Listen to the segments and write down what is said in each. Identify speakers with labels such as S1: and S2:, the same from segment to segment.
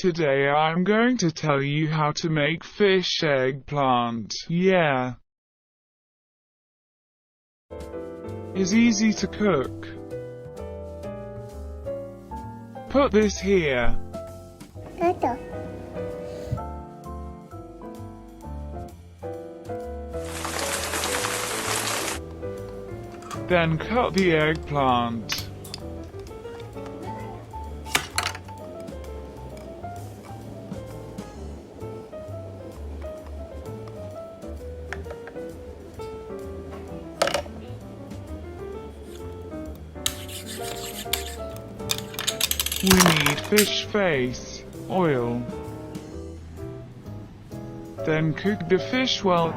S1: Today I'm going to tell you how to make fish eggplant. Yeah. Is easy to cook. Put this here. Then cut the eggplant. We need fish face, oil. Then cook the fish well.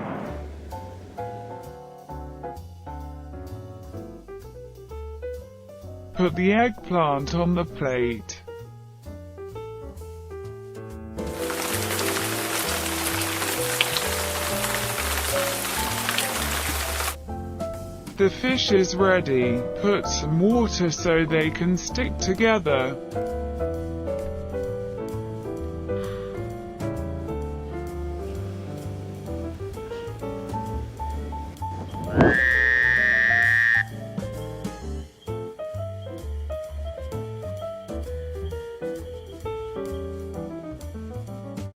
S1: Put the eggplant on the plate. The fish is ready. Put some water so they can stick together.